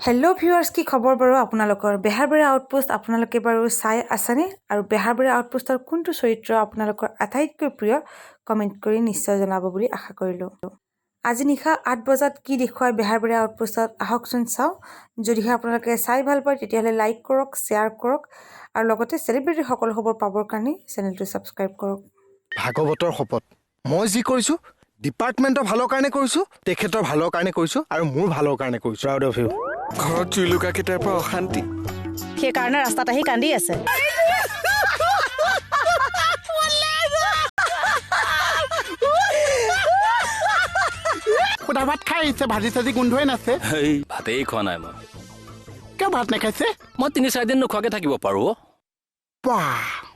hello' viewers কি খবৰ বাৰু আপোনালোকৰ বেহাৰবাৰী আউটপোষ্ট আপোনালোকে বাৰু চাই আছেনে আৰু বেহাৰবাৰী আউটপোষ্টৰ কোনটো চৰিত্ৰ আপোনালোকৰ আটাইতকৈ প্ৰিয় কমেণ্ট কৰি নিশ্চয় জনাব বুলি আশা কৰিলোঁ আজি নিশা 8 বজাত কি দেখুৱাই বেহাৰবাৰী আউটপোষ্টত আহকচোন চাওঁ যদিহে আপোনালোকে চাই ভাল পায় তেতিয়াহ'লে লাইক কৰক শ্বেয়াৰ কৰক আৰু লগতে চেলিব্ৰিটিৰ সকলো খবৰ পাবৰ কাৰণে চেনেলটো ছাবস্ক্ৰাইব কৰক ভাগৱতৰ শপত মই যি কৰিছো ডিপাৰ্টমেণ্টৰ ভালৰ কাৰণে কৰিছো তেখেতৰ ভালৰ কাৰণে কৰিছো আৰু মোৰ ভালৰ কাৰণে কৰিছো আউট অফ ইউ ঘৰত চুইলুকা কেইটাৰ পৰা অশান্তি সেইকাৰণে ৰাস্তাত আহি কান্দি আছে সুদা ভাত খাই আহিছে ভাজি চাজি গোন্ধই নাছে এই ভাতেই খোৱা নাই মই কিয় ভাত নাখাইছে মই 3-4 দিন নোখোৱাকে থাকিব পাৰো বাহ